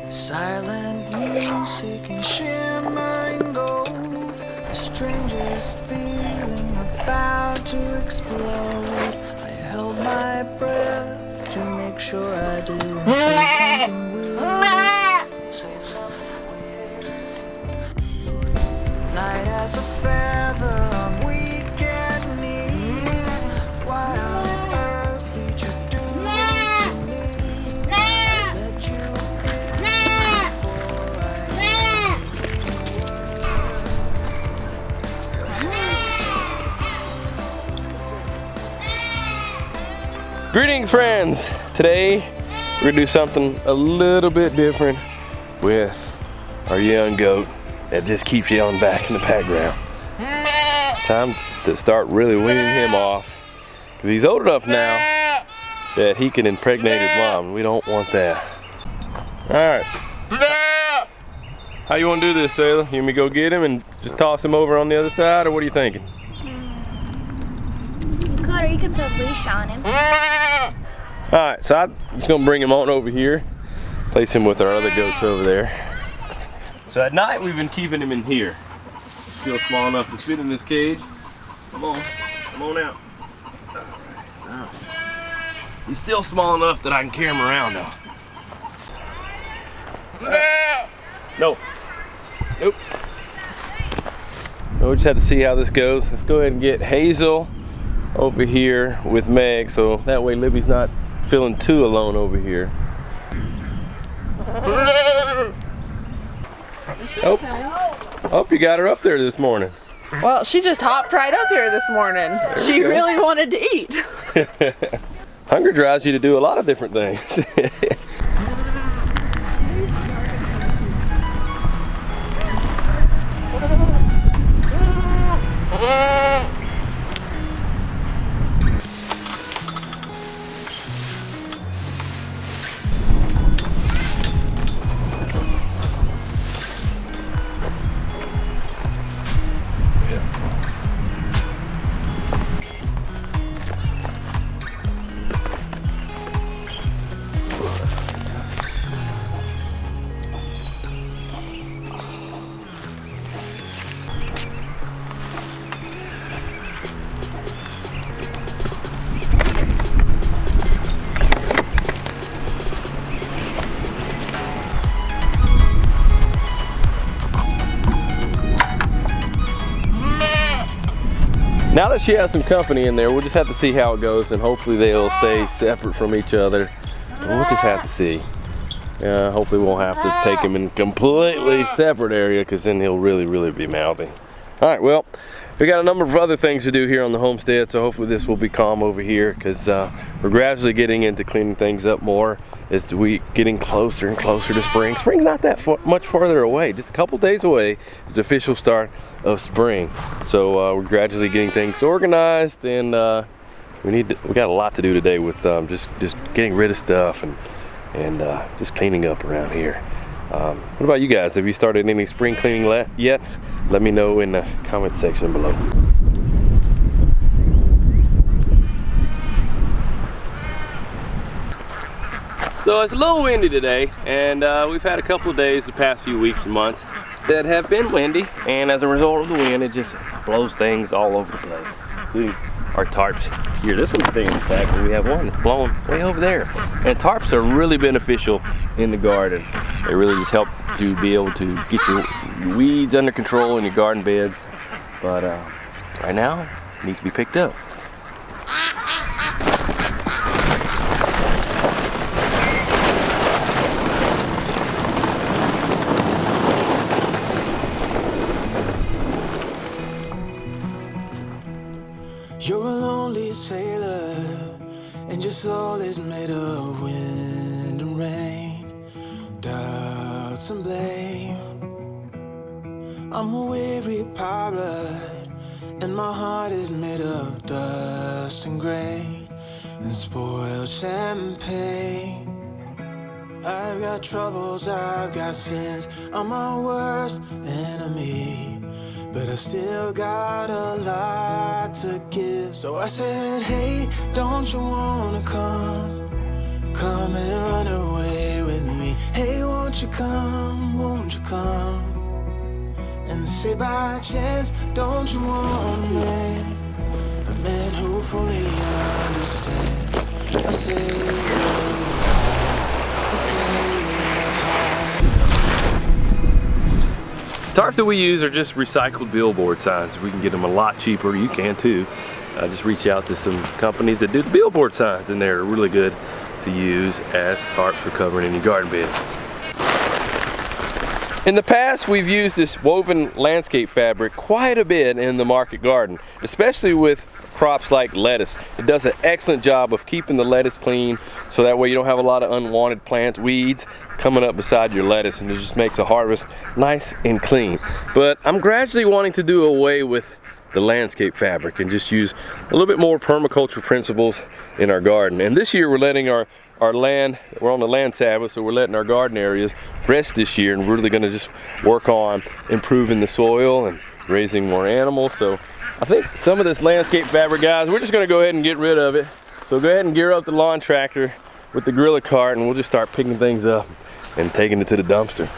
Silent music and shimmering gold, the strangest feeling about to explode. I held my breath to make sure I didn't say something weird. Light as a feather on weekend knees. What on earth did you do to me? Let you in before I Greetings, friends. Today we're gonna do something a little bit different with our young goat that just keeps yelling back in the background. Time to start really weaning him off because he's old enough now that he can impregnate his mom. We don't want that. All right. How you want to do this, Sailor? You want me to go get him and just toss him over on the other side, or what are you thinking? You could, or you could put a leash on him. All right, so I'm just gonna bring him on over here, place him with our other goats over there. So at night we've been keeping him in here. Still small enough to fit in this cage. Come on out. All right. He's still small enough that I can carry him around though. No. Nope. We just have to see how this goes. Let's go ahead and get Hazel over here with Meg, so that way Libby's not feeling too alone over here. Oh, you got her up there this morning. Well, she just hopped right up here this morning. She really wanted to eat. Hunger drives you to do a lot of different things. Now that she has some company in there, we'll just have to see how it goes, and hopefully they'll stay separate from each other. We'll just have to see. Hopefully we won't have to take him in a completely separate area, because then he'll really be mouthy. All right, well, we got a number of other things to do here on the homestead, so hopefully this will be calm over here, because we're gradually getting into cleaning things up more as we getting closer and closer to spring. Spring's not that much farther away. Just a couple days away is the official start of spring. So we're gradually getting things organized, and we got a lot to do today with just getting rid of stuff and just cleaning up around here. What about you guys? Have you started any spring cleaning yet? Let me know in the comment section below. So it's a little windy today, and we've had a couple of days the past few weeks and months that have been windy, and as a result of the wind, it just blows things all over the place, including our tarps here. This one's staying intact, and we have one that's blowing way over there. And tarps are really beneficial in the garden. They really just help to be able to get your weeds under control in your garden beds. But right now, it needs to be picked up. You're a lonely sailor, and your soul is made of wind and rain, doubts and blame. I'm a weary pirate, and my heart is made of dust and grain and spoiled champagne. I've got troubles, I've got sins, I'm my worst enemy, but I've still got a lot to give. So I said, hey, don't you wanna come and run away with me? won't you come, won't you come? And say by chance, don't you want me? A man who fully understands. I say Tarps that we use are just recycled billboard signs. We can get them a lot cheaper. You can too. Just reach out to some companies that do the billboard signs, and they're really good to use as tarps for covering any garden bed. In the past, we've used this woven landscape fabric quite a bit in the market garden, especially with crops like lettuce. It does an excellent job of keeping the lettuce clean, so that way you don't have a lot of unwanted plants, weeds coming up beside your lettuce, and it just makes a harvest nice and clean. But I'm gradually wanting to do away with the landscape fabric and just use a little bit more permaculture principles in our garden. And this year we're letting our land, we're on the land Sabbath, so we're letting our garden areas rest this year, and we're really going to just work on improving the soil and raising more animals. So I think some of this landscape fabric, guys, we're just going to go ahead and get rid of it. So go ahead and gear up the lawn tractor with the gorilla cart, and we'll just start picking things up and taking it to the dumpster.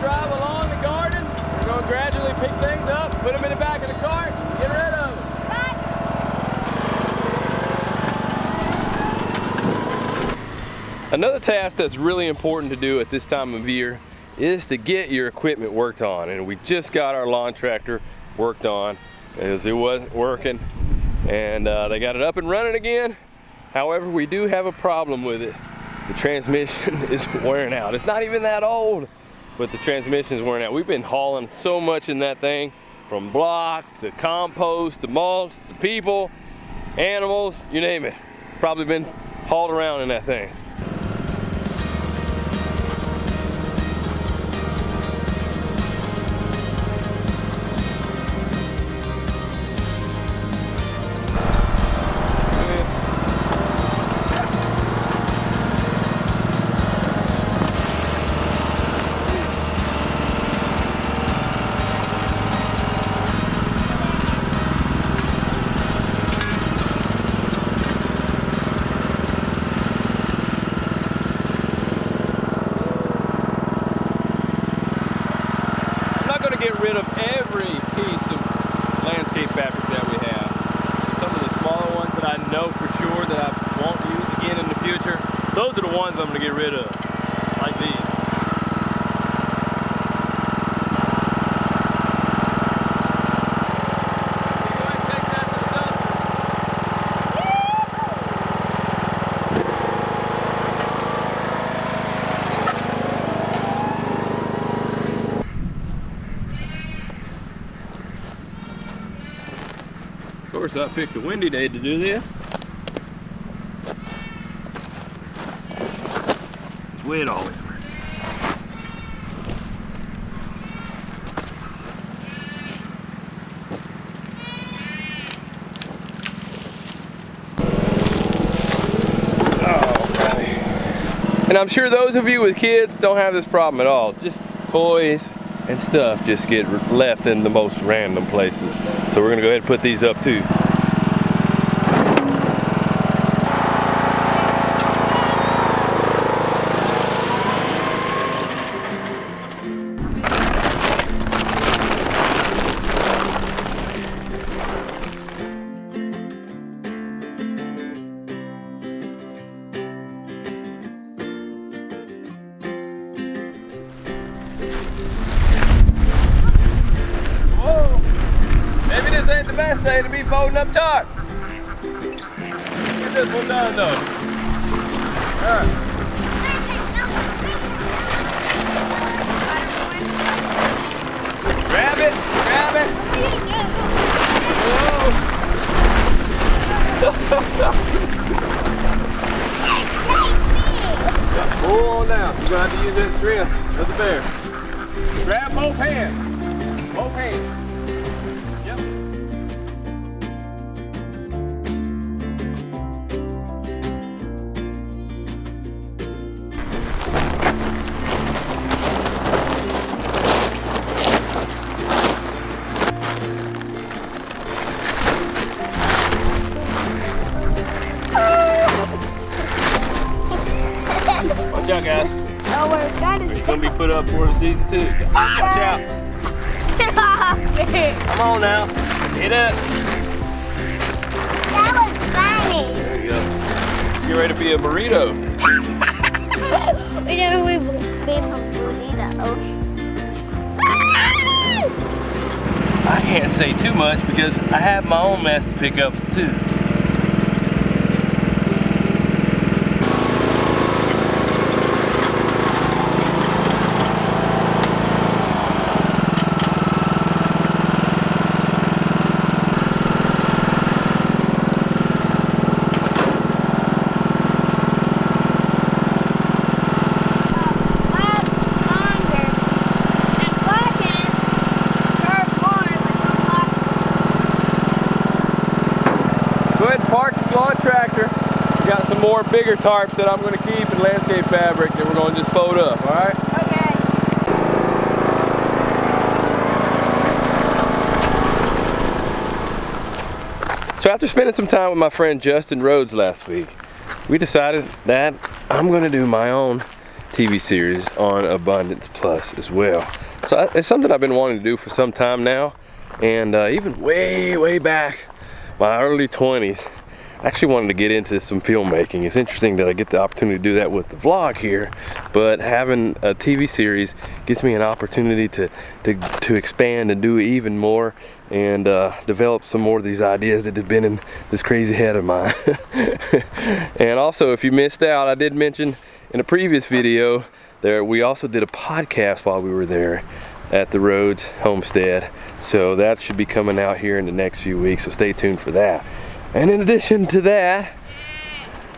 Drive along the garden. We're going to gradually pick things up, put them in the back of the cart, get rid of them. Another task that's really important to do at this time of year is to get your equipment worked on. And we just got our lawn tractor worked on as it wasn't working, and they got it up and running again. However, we do have a problem with it. The transmission is wearing out. It's not even that old, but the transmission is wearing out. We've been hauling so much in that thing, from block to compost to mulch to people, animals, you name it. Probably been hauled around in that thing. Get rid of every piece of landscape fabric that we have. Some of the smaller ones that I know for sure that I won't use again in the future, those are the ones I'm going to get rid of, like these. Of course, I picked a windy day to do this. It's the way it always works. And I'm sure those of you with kids don't have this problem at all. Just toys and stuff just get left in the most random places. So we're gonna go ahead and put these up too. This ain't the best day to be folding up tarp. Get this one done though. Alright. Grab it, grab it. Whoa. now. You're gonna have to use that strength of the bear. Grab both hands. Both hands. Yep. Watch out, guys. Oh, we're gonna It's gonna be put up for season 2. Watch out. stop. Come on now. Get up. That was funny. There you go. Get ready to be a burrito. We don't be a burrito. I can't say too much because I have my own mess to pick up too. Got some more bigger tarps that I'm going to keep in landscape fabric that we're going to just fold up, all right? Okay. So after spending some time with my friend Justin Rhodes last week, we decided that I'm going to do my own TV series on Abundance Plus as well. So it's something I've been wanting to do for some time now, and even way back, my early 20s, I actually wanted to get into some filmmaking. It's interesting that I get the opportunity to do that with the vlog here, but having a TV series gives me an opportunity to expand and do even more and develop some more of these ideas that have been in this crazy head of mine. And also, if you missed out, I did mention in a previous video there we also did a podcast while we were there at the Rhodes homestead, so that should be coming out here in the next few weeks, so stay tuned for that. And in addition to that,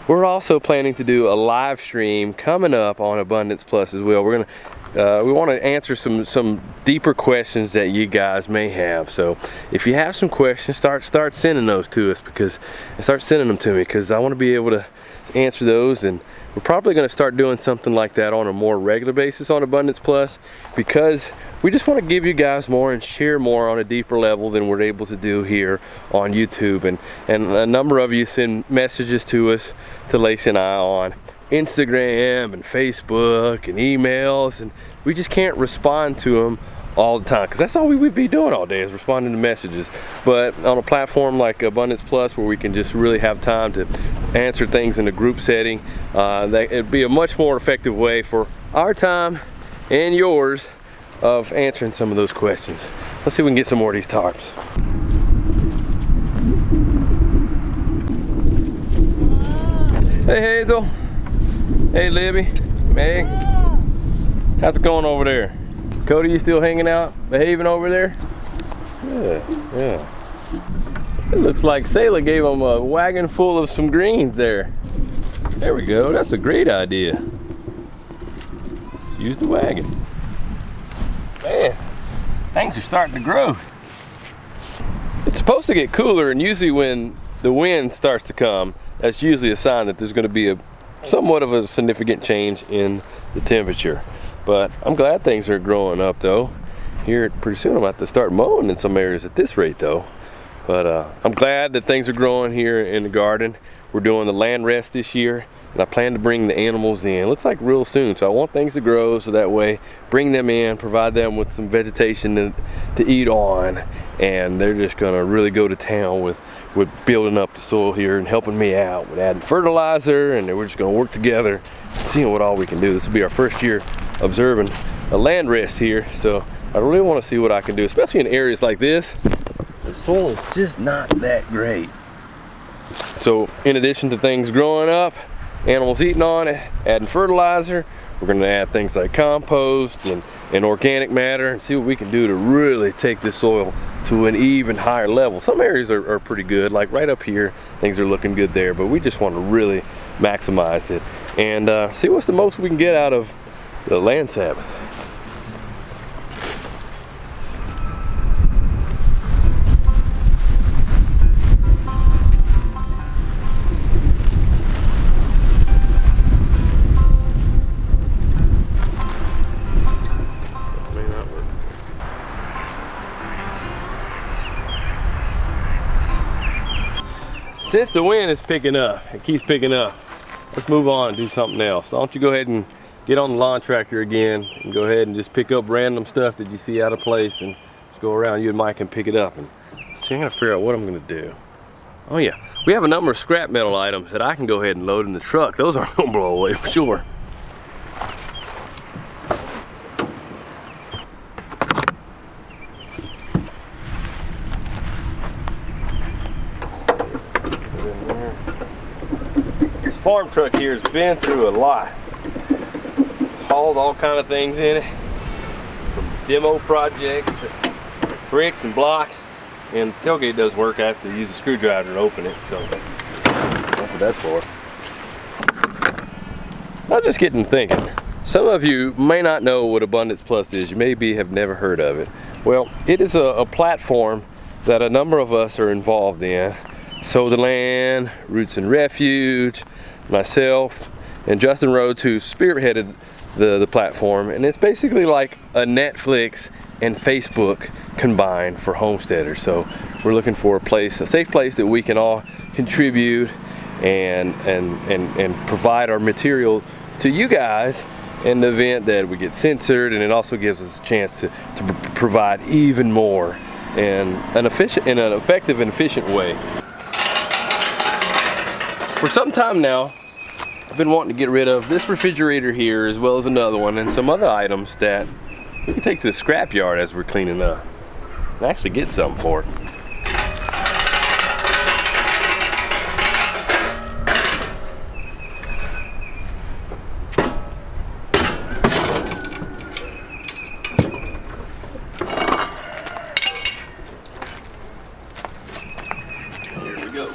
we're also planning to do a live stream coming up on Abundance Plus as well. We're gonna we want to answer some deeper questions that you guys may have. So if you have some questions, start sending those to us, because start sending them to me, because I want to be able to answer those. And we're probably going to start doing something like that on a more regular basis on Abundance Plus, because we just want to give you guys more and share more on a deeper level than we're able to do here on YouTube. And a number of you send messages to us, to Lacie and I, on Instagram and Facebook and emails, and we just can't respond to them all the time, because that's all we would be doing all day, is responding to messages. But on a platform like Abundance Plus, where we can just really have time to answer things in a group setting, that it'd be a much more effective way for our time and yours of answering some of those questions. Let's see if we can get some more of these tarps. Hey Hazel. Hey Libby. Meg. How's it going over there? Cody, you still hanging out, behaving over there? Yeah. It looks like Sailor gave them a wagon full of some greens there. There we go, that's a great idea. Use the wagon. Man, things are starting to grow. It's supposed to get cooler, and usually when the wind starts to come, that's usually a sign that there's going to be somewhat of a significant change in the temperature. But I'm glad things are growing up though. Here pretty soon I'm about to start mowing in some areas at this rate though. But I'm glad that things are growing here in the garden. We're doing the land rest this year, and I plan to bring the animals in. It looks like real soon, so I want things to grow so that way bring them in, provide them with some vegetation to eat on, and they're just gonna really go to town with building up the soil here and helping me out with adding fertilizer, and we're just gonna work together, seeing what all we can do. This will be our first year observing a land rest here, so I really want to see what I can do, especially in areas like this. The soil is just not that great. So in addition to things growing up, animals eating on it, adding fertilizer, we're going to add things like compost and organic matter, and see what we can do to really take this soil to an even higher level. Some areas are pretty good, like right up here, things are looking good there, but we just want to really maximize it and see what's the most we can get out of the land Sabbath. Since the wind is picking up, it keeps picking up, let's move on and do something else. Why don't you go ahead and get on the lawn tractor again and go ahead and just pick up random stuff that you see out of place and just go around. You and Mike can pick it up and see. I'm gonna figure out what I'm gonna do. Oh yeah, we have a number of scrap metal items that I can go ahead and load in the truck. Those aren't gonna blow away for sure. Farm truck here has been through a lot. Hauled all kind of things in it, from demo projects to bricks and block. And the tailgate does work. I have to use a screwdriver to open it, so that's what that's for. I'm just getting thinking. Some of you may not know what Abundance Plus is. You maybe have never heard of it. Well, it is a platform that a number of us are involved in. Sow the Land, Roots and Refuge, myself, and Justin Rhodes, who spearheaded the platform. And it's basically like a Netflix and Facebook combined for homesteaders. So we're looking for a place, a safe place that we can all contribute and provide our material to you guys in the event that we get censored. And it also gives us a chance to provide even more in an effective and efficient way. For some time now, I've been wanting to get rid of this refrigerator here, as well as another one, and some other items that we can take to the scrap yard as we're cleaning up and actually get something for it. Here we go.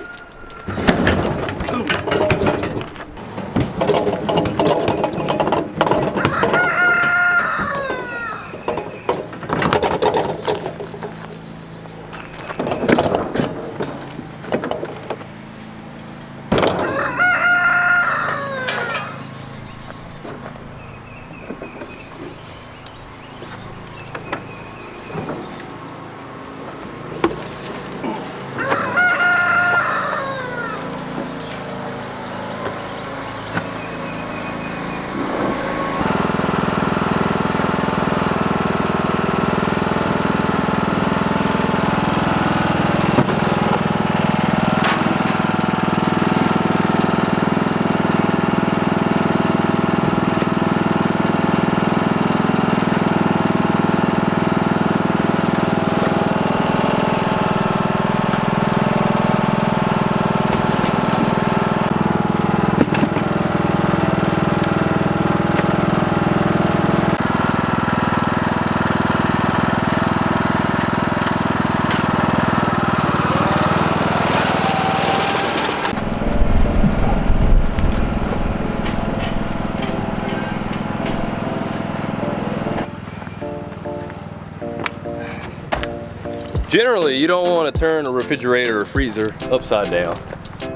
Generally, you don't want to turn a refrigerator or freezer upside down,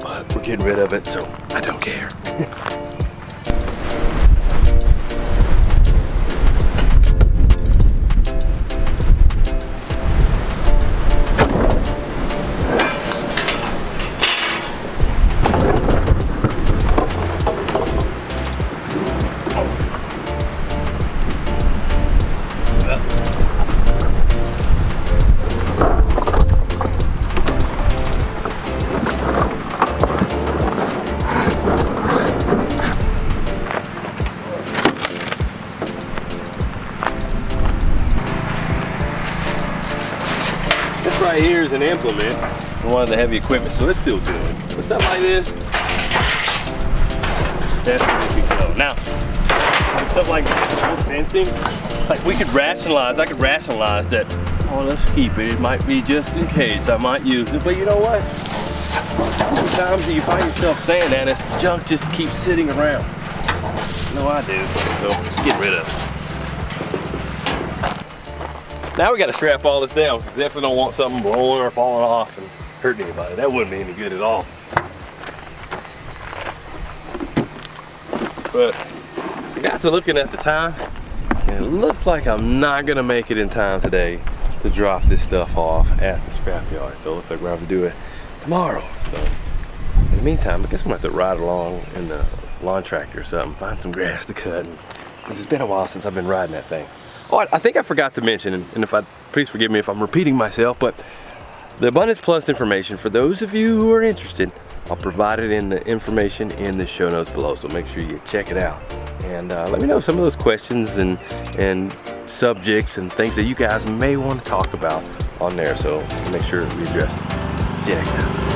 but we're getting rid of it, so I don't care. Right here is an implement for one of the heavy equipment, so it's still good. But stuff like this, that's pretty good. Now, stuff like fencing, like we could rationalize, I could rationalize that, oh, let's keep it. It might be just in case I might use it, but you know what? Sometimes you find yourself saying that, this junk just keeps sitting around. No, I do. So let's get rid of it. Now we got to strap all this down because definitely don't want something blowing or falling off and hurting anybody. That wouldn't be any good at all. But I got to looking at the time, and it looks like I'm not gonna make it in time today to drop this stuff off at the scrapyard. So it looks like we're gonna have to do it tomorrow. So in the meantime, I guess I'm gonna have to ride along in the lawn tractor or something, find some grass to cut. And since it's been a while since I've been riding that thing. Oh, I think I forgot to mention, and please forgive me if I'm repeating myself, but the Abundance Plus information, for those of you who are interested, I'll provide it in the information in the show notes below, so make sure you check it out. And let me know some of those questions and subjects and things that you guys may want to talk about on there, so make sure we address it. See you next time.